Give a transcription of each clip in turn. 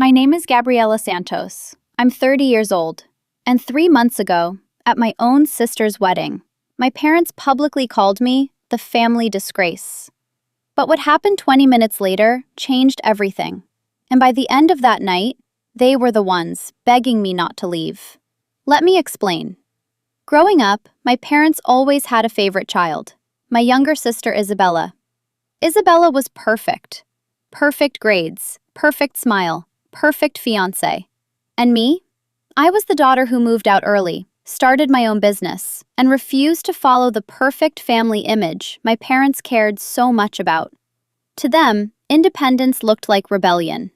My name is Gabriela Santos. I'm 30 years old. And 3 months ago, at my own sister's wedding, my parents publicly called me the family disgrace. But what happened 20 minutes later changed everything. And by the end of that night, they were the ones begging me not to leave. Let me explain. Growing up, my parents always had a favorite child, my younger sister Isabella. Isabella was perfect. Perfect grades, perfect smile, perfect fiancé. And me? I was the daughter who moved out early, started my own business, and refused to follow the perfect family image my parents cared so much about. To them, independence looked like rebellion.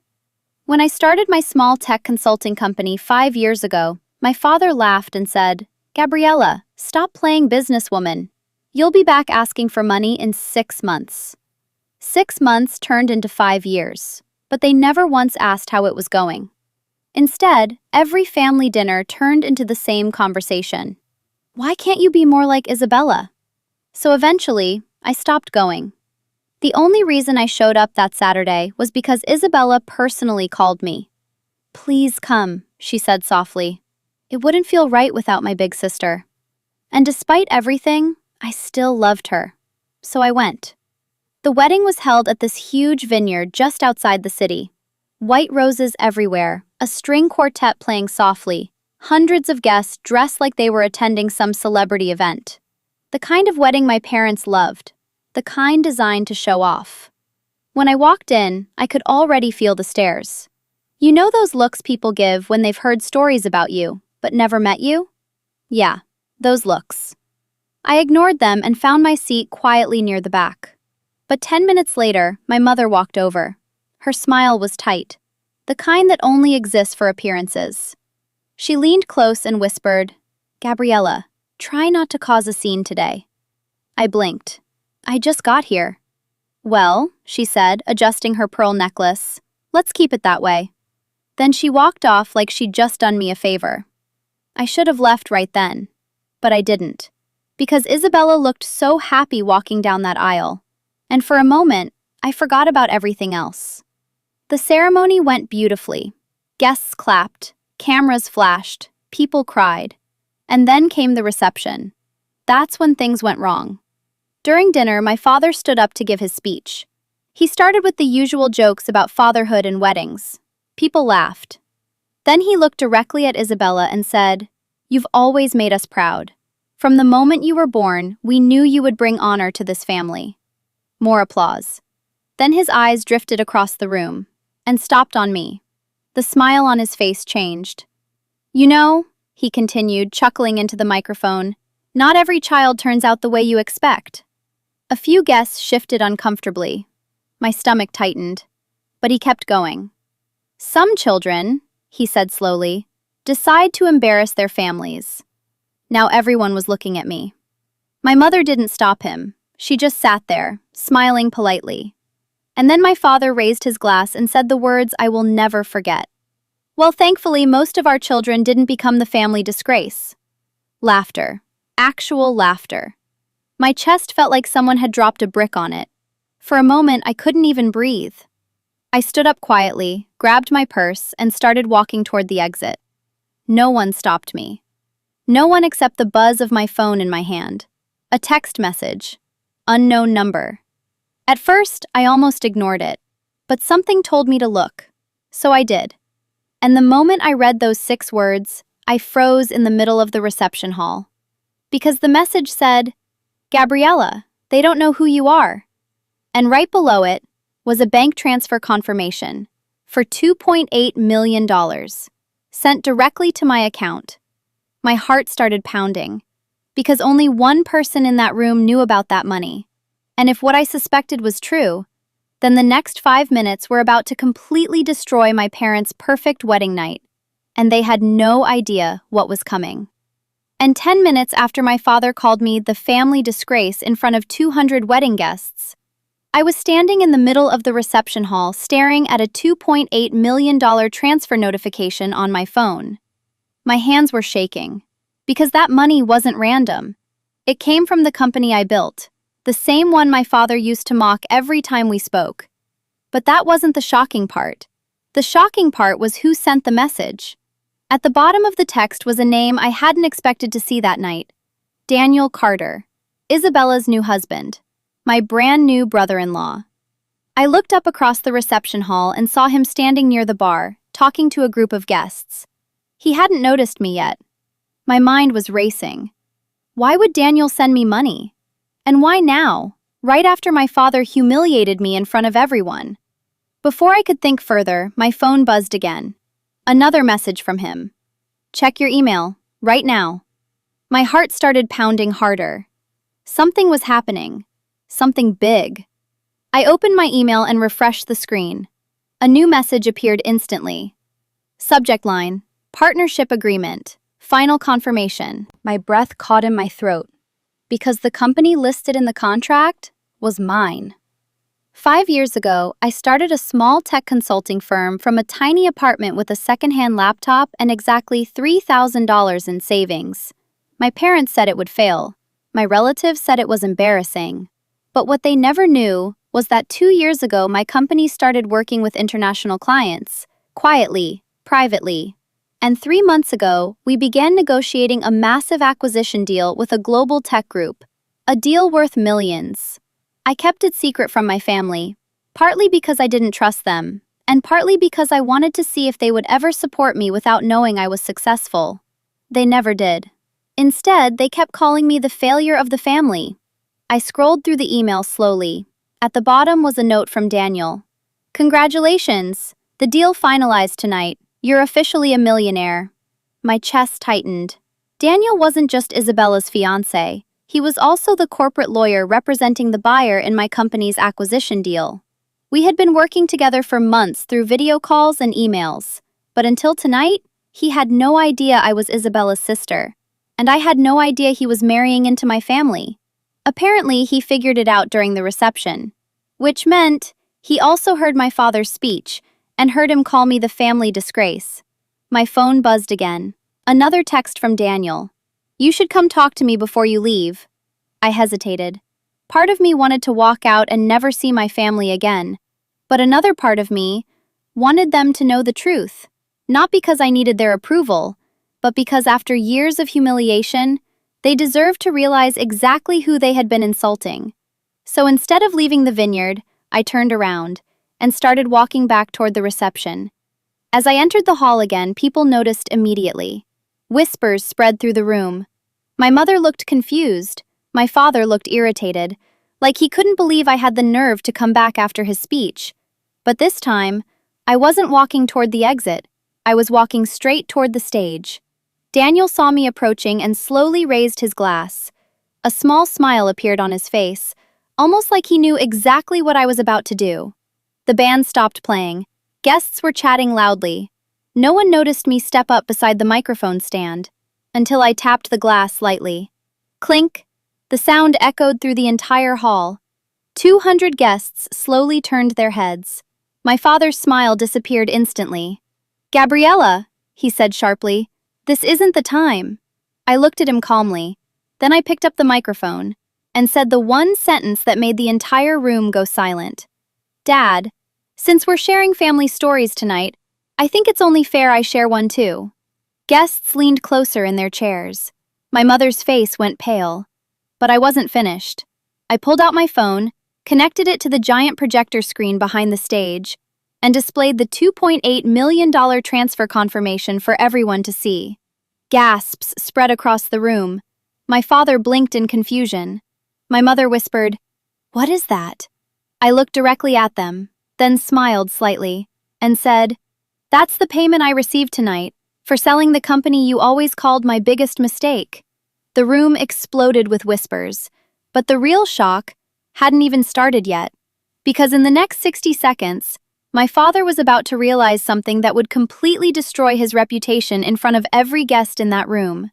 When I started my small tech consulting company 5 years ago, my father laughed and said, "Gabriela, stop playing businesswoman. You'll be back asking for money in 6 months." 6 months turned into 5 years, but they never once asked how it was going. Instead, every family dinner turned into the same conversation. Why can't you be more like Isabella? So eventually, I stopped going. The only reason I showed up that Saturday was because Isabella personally called me. "Please come," she said softly. "It wouldn't feel right without my big sister." And despite everything, I still loved her. So I went. The wedding was held at this huge vineyard just outside the city. White roses everywhere, a string quartet playing softly, hundreds of guests dressed like they were attending some celebrity event. The kind of wedding my parents loved, the kind designed to show off. When I walked in, I could already feel the stares. You know those looks people give when they've heard stories about you, but never met you? Yeah, those looks. I ignored them and found my seat quietly near the back. But 10 minutes later, my mother walked over. Her smile was tight, the kind that only exists for appearances. She leaned close and whispered, "Gabriela, try not to cause a scene today." I blinked. I just got here. "Well," she said, adjusting her pearl necklace, "let's keep it that way." Then she walked off like she'd just done me a favor. I should have left right then, but I didn't, because Isabella looked so happy walking down that aisle. And for a moment, I forgot about everything else. The ceremony went beautifully. Guests clapped, cameras flashed, people cried. And then came the reception. That's when things went wrong. During dinner, my father stood up to give his speech. He started with the usual jokes about fatherhood and weddings. People laughed. Then he looked directly at Isabella and said, "You've always made us proud. From the moment you were born, we knew you would bring honor to this family." More applause. Then his eyes drifted across the room and stopped on me. The smile on his face changed. "You know," he continued, chuckling into the microphone, "not every child turns out the way you expect." A few guests shifted uncomfortably. My stomach tightened, but he kept going. "Some children," he said slowly, "decide to embarrass their families." Now everyone was looking at me. My mother didn't stop him. She just sat there, smiling politely. And then my father raised his glass and said the words I will never forget. "Well, thankfully, most of our children didn't become the family disgrace." Laughter. Actual laughter. My chest felt like someone had dropped a brick on it. For a moment, I couldn't even breathe. I stood up quietly, grabbed my purse, and started walking toward the exit. No one stopped me. No one except the buzz of my phone in my hand. A text message. Unknown number. At first, I almost ignored it, but something told me to look. So I did. And the moment I read those 6 words, I froze in the middle of the reception hall. Because the message said, "Gabriela, they don't know who you are." And right below it was a bank transfer confirmation for $2.8 million, sent directly to my account. My heart started pounding, because only one person in that room knew about that money. And if what I suspected was true, then the next 5 minutes were about to completely destroy my parents' perfect wedding night, and they had no idea what was coming. And 10 minutes after my father called me the family disgrace in front of 200 wedding guests, I was standing in the middle of the reception hall staring at a $2.8 million transfer notification on my phone. My hands were shaking, because that money wasn't random. It came from the company I built, the same one my father used to mock every time we spoke. But that wasn't the shocking part. The shocking part was who sent the message. At the bottom of the text was a name I hadn't expected to see that night. Daniel Carter, Isabella's new husband, my brand new brother-in-law. I looked up across the reception hall and saw him standing near the bar, talking to a group of guests. He hadn't noticed me yet. My mind was racing. Why would Daniel send me money? And why now, right after my father humiliated me in front of everyone? Before I could think further, my phone buzzed again. Another message from him. Check your email, right now. My heart started pounding harder. Something was happening. Something big. I opened my email and refreshed the screen. A new message appeared instantly. Subject line, partnership agreement, final confirmation. My breath caught in my throat, because the company listed in the contract was mine. 5 years ago, I started a small tech consulting firm from a tiny apartment with a secondhand laptop and exactly $3,000 in savings. My parents said it would fail. My relatives said it was embarrassing. But what they never knew was that 2 years ago my company started working with international clients, quietly, privately. And 3 months ago, we began negotiating a massive acquisition deal with a global tech group, a deal worth millions. I kept it secret from my family, partly because I didn't trust them, and partly because I wanted to see if they would ever support me without knowing I was successful. They never did. Instead, they kept calling me the failure of the family. I scrolled through the email slowly. At the bottom was a note from Daniel. Congratulations! The deal finalized tonight. You're officially a millionaire. My chest tightened. Daniel wasn't just Isabella's fiancé. He was also the corporate lawyer representing the buyer in my company's acquisition deal. We had been working together for months through video calls and emails. But until tonight, he had no idea I was Isabella's sister. And I had no idea he was marrying into my family. Apparently, he figured it out during the reception. Which meant he also heard my father's speech and heard him call me the family disgrace. My phone buzzed again. Another text from Daniel. You should come talk to me before you leave. I hesitated. Part of me wanted to walk out and never see my family again. But another part of me wanted them to know the truth. Not because I needed their approval, but because after years of humiliation, they deserved to realize exactly who they had been insulting. So instead of leaving the vineyard, I turned around and started walking back toward the reception. As I entered the hall again, people noticed immediately. Whispers spread through the room. My mother looked confused. My father looked irritated, like he couldn't believe I had the nerve to come back after his speech. But this time, I wasn't walking toward the exit. I was walking straight toward the stage. Daniel saw me approaching and slowly raised his glass. A small smile appeared on his face, almost like he knew exactly what I was about to do. The band stopped playing. Guests were chatting loudly. No one noticed me step up beside the microphone stand, until I tapped the glass lightly. Clink! The sound echoed through the entire hall. 200 guests slowly turned their heads. My father's smile disappeared instantly. Gabriella, he said sharply, this isn't the time. I looked at him calmly. Then I picked up the microphone and said the one sentence that made the entire room go silent. Dad, since we're sharing family stories tonight, I think it's only fair I share one too. Guests leaned closer in their chairs. My mother's face went pale. But I wasn't finished. I pulled out my phone, connected it to the giant projector screen behind the stage, and displayed the $2.8 million transfer confirmation for everyone to see. Gasps spread across the room. My father blinked in confusion. My mother whispered, "What is that?" I looked directly at them, then smiled slightly, and said, "That's the payment I received tonight for selling the company you always called my biggest mistake." The room exploded with whispers, but the real shock hadn't even started yet, because in the next 60 seconds, my father was about to realize something that would completely destroy his reputation in front of every guest in that room.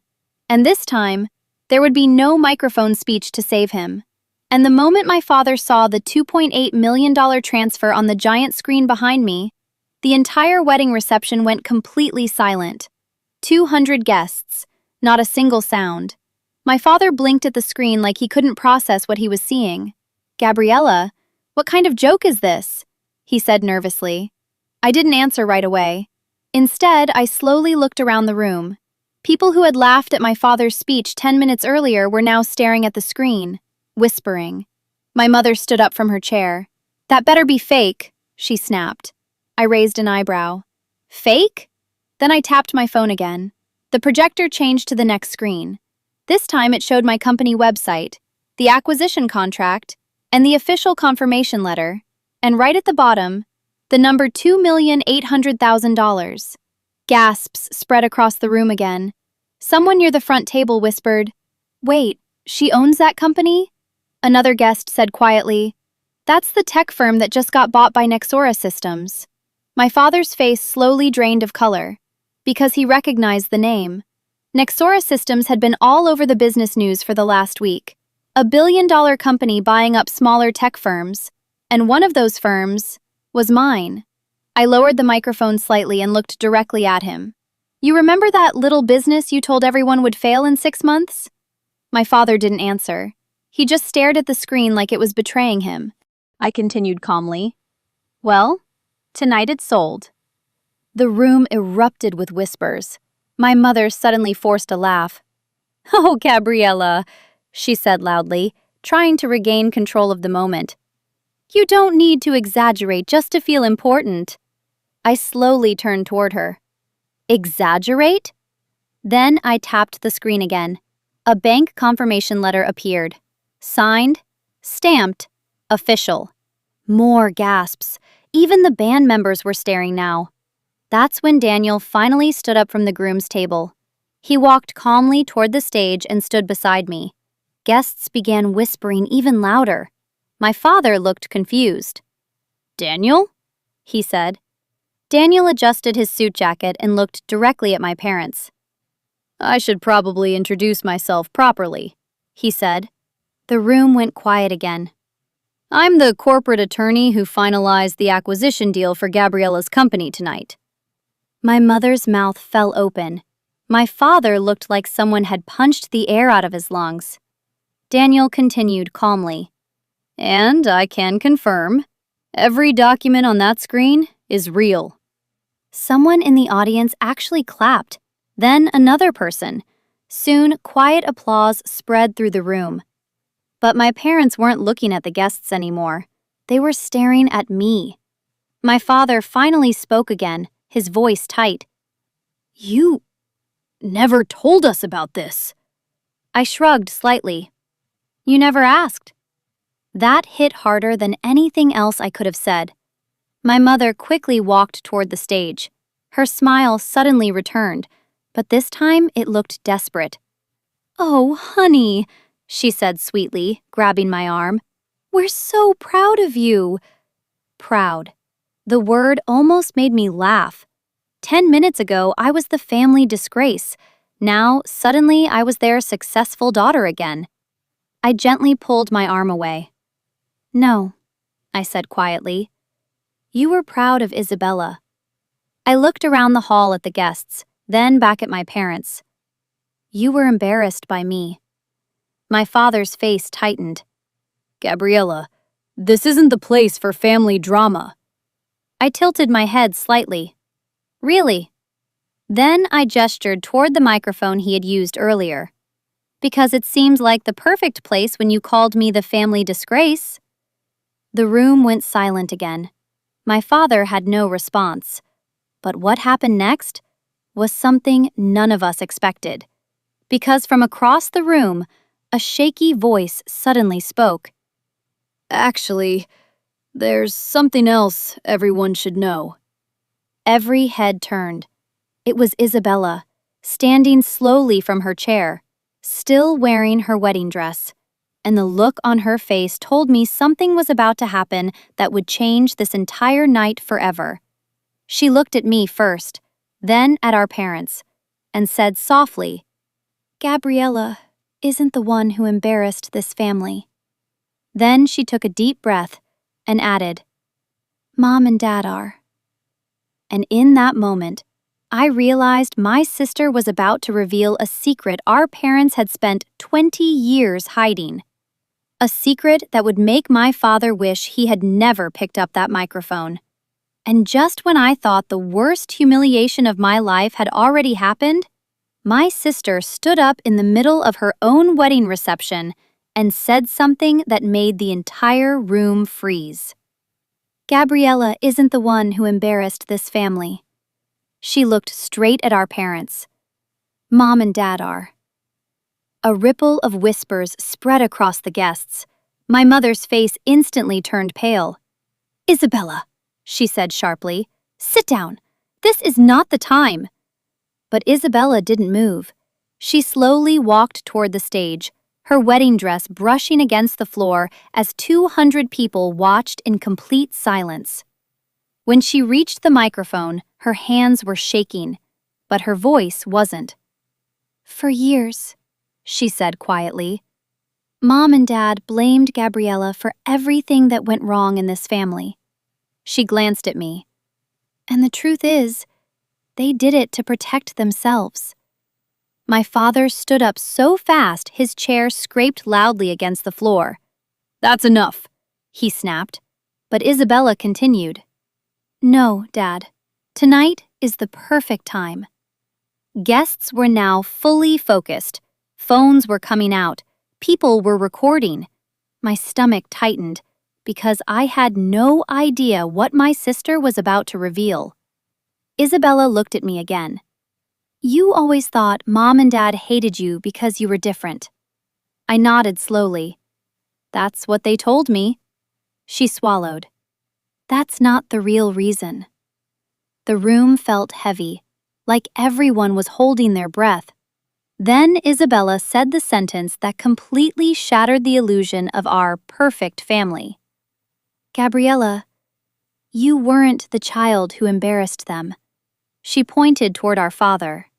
And this time, there would be no microphone speech to save him. And the moment my father saw the $2.8 million transfer on the giant screen behind me, the entire wedding reception went completely silent. 200 guests, not a single sound. My father blinked at the screen like he couldn't process what he was seeing. "Gabriella, what kind of joke is this?" he said nervously. I didn't answer right away. Instead, I slowly looked around the room. People who had laughed at my father's speech 10 minutes earlier were now staring at the screen, whispering. My mother stood up from her chair. "That better be fake," she snapped. I raised an eyebrow. "Fake?" Then I tapped my phone again. The projector changed to the next screen. This time it showed my company website, the acquisition contract, and the official confirmation letter, and right at the bottom, the number $2,800,000. Gasps spread across the room again. Someone near the front table whispered, "Wait, she owns that company?" Another guest said quietly, "That's the tech firm that just got bought by Nexora Systems." My father's face slowly drained of color, because he recognized the name. Nexora Systems had been all over the business news for the last week. A billion-dollar company buying up smaller tech firms, and one of those firms was mine. I lowered the microphone slightly and looked directly at him. "You remember that little business you told everyone would fail in 6 months?" My father didn't answer. He just stared at the screen like it was betraying him. I continued calmly. "Well, tonight it sold." The room erupted with whispers. My mother suddenly forced a laugh. "Oh, Gabriella," she said loudly, trying to regain control of the moment. "You don't need to exaggerate just to feel important." I slowly turned toward her. "Exaggerate?" Then I tapped the screen again. A bank confirmation letter appeared. Signed, stamped, official. More gasps. Even the band members were staring now. That's when Daniel finally stood up from the groom's table. He walked calmly toward the stage and stood beside me. Guests began whispering even louder. My father looked confused. "Daniel?" he said. Daniel adjusted his suit jacket and looked directly at my parents. "I should probably introduce myself properly," he said. The room went quiet again. "I'm the corporate attorney who finalized the acquisition deal for Gabriella's company tonight." My mother's mouth fell open. My father looked like someone had punched the air out of his lungs. Daniel continued calmly. "And I can confirm, every document on that screen is real." Someone in the audience actually clapped, then another person. Soon, quiet applause spread through the room. But my parents weren't looking at the guests anymore. They were staring at me. My father finally spoke again, his voice tight. "You never told us about this." I shrugged slightly. "You never asked." That hit harder than anything else I could have said. My mother quickly walked toward the stage. Her smile suddenly returned, but this time it looked desperate. "Oh, honey," she said sweetly, grabbing my arm. "We're so proud of you." Proud. The word almost made me laugh. 10 minutes ago, I was the family disgrace. Now, suddenly, I was their successful daughter again. I gently pulled my arm away. "No," I said quietly. "You were proud of Isabella." I looked around the hall at the guests, then back at my parents. "You were embarrassed by me." My father's face tightened. "Gabriella, this isn't the place for family drama." I tilted my head slightly. "Really?" Then I gestured toward the microphone he had used earlier. "Because it seemed like the perfect place when you called me the family disgrace." The room went silent again. My father had no response. But what happened next was something none of us expected. Because from across the room, a shaky voice suddenly spoke. "Actually, there's something else everyone should know." Every head turned. It was Isabella, standing slowly from her chair, still wearing her wedding dress. And the look on her face told me something was about to happen that would change this entire night forever. She looked at me first, then at our parents, and said softly, "Gabriella isn't the one who embarrassed this family." Then she took a deep breath and added, "Mom and Dad are." And in that moment, I realized my sister was about to reveal a secret our parents had spent 20 years hiding. A secret that would make my father wish he had never picked up that microphone. And just when I thought the worst humiliation of my life had already happened, my sister stood up in the middle of her own wedding reception and said something that made the entire room freeze. Gabriella isn't the one who embarrassed this family. She looked straight at our parents. Mom and Dad are. A ripple of whispers spread across the guests. My mother's face instantly turned pale. "Isabella," she said sharply, "sit down. This is not the time." But Isabella didn't move. She slowly walked toward the stage, her wedding dress brushing against the floor as 200 people watched in complete silence. When she reached the microphone, her hands were shaking, but her voice wasn't. "For years," she said quietly, "Mom and Dad blamed Gabriella for everything that went wrong in this family." She glanced at me. "And the truth is, they did it to protect themselves." My father stood up so fast his chair scraped loudly against the floor. "That's enough," he snapped. But Isabella continued. "No, Dad. Tonight is the perfect time." Guests were now fully focused. Phones were coming out. People were recording. My stomach tightened because I had no idea what my sister was about to reveal. Isabella looked at me again. "You always thought Mom and Dad hated you because you were different." I nodded slowly. "That's what they told me." She swallowed. "That's not the real reason." The room felt heavy, like everyone was holding their breath. Then Isabella said the sentence that completely shattered the illusion of our perfect family. "Gabriella, you weren't the child who embarrassed them." She pointed toward our father.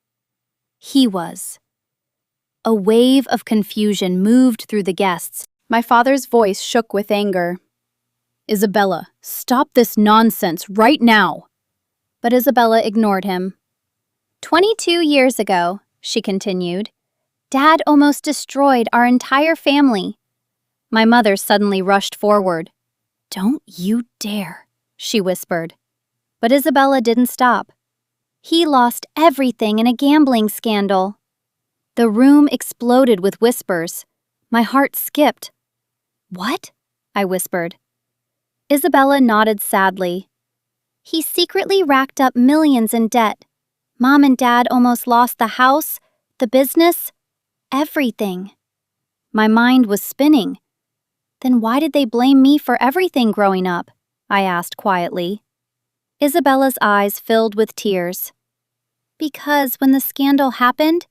"He was." A wave of confusion moved through the guests. My father's voice shook with anger. "Isabella, stop this nonsense right now." But Isabella ignored him. 22 years ago," she continued, "Dad almost destroyed our entire family." My mother suddenly rushed forward. "Don't you dare," she whispered. But Isabella didn't stop. "He lost everything in a gambling scandal." The room exploded with whispers. My heart skipped. "What?" I whispered. Isabella nodded sadly. "He secretly racked up millions in debt. Mom and Dad almost lost the house, the business, everything." My mind was spinning. "Then why did they blame me for everything growing up?" I asked quietly. Isabella's eyes filled with tears. "Because when the scandal happened,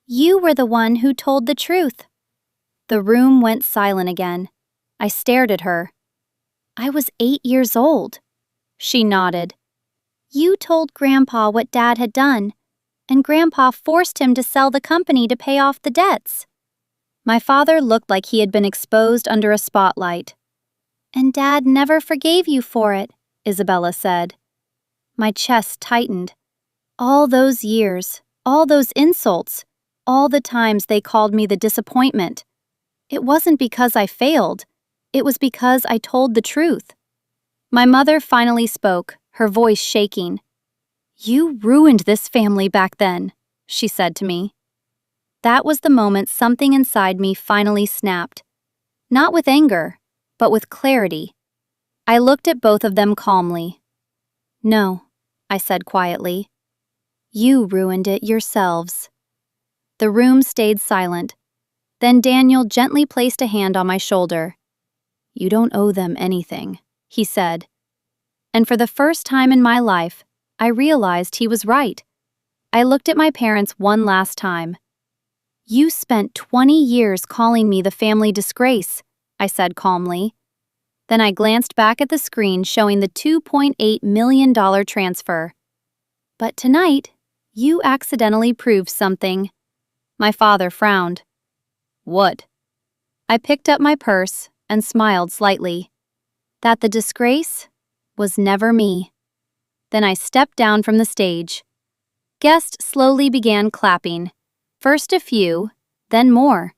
you were the one who told the truth." The room went silent again. I stared at her. "I was 8 years old." She nodded. "You told Grandpa what Dad had done, and Grandpa forced him to sell the company to pay off the debts." My father looked like he had been exposed under a spotlight. "And Dad never forgave you for it," Isabella said. My chest tightened. All those years, all those insults, all the times they called me the disappointment. It wasn't because I failed. It was because I told the truth. My mother finally spoke, her voice shaking. "You ruined this family back then," she said to me. That was the moment something inside me finally snapped. Not with anger, but with clarity. I looked at both of them calmly. "No," I said quietly. "You ruined it yourselves." The room stayed silent. Then Daniel gently placed a hand on my shoulder. "You don't owe them anything," he said. And for the first time in my life, I realized he was right. I looked at my parents one last time. "You spent 20 years calling me the family disgrace," I said calmly. Then I glanced back at the screen showing the $2.8 million transfer. "But tonight, you accidentally proved something." My father frowned. "What?" I picked up my purse and smiled slightly. "That the disgrace was never me." Then I stepped down from the stage. Guests slowly began clapping. First a few, then more.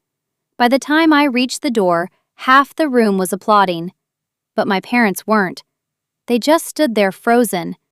By the time I reached the door, half the room was applauding. But my parents weren't. They just stood there frozen,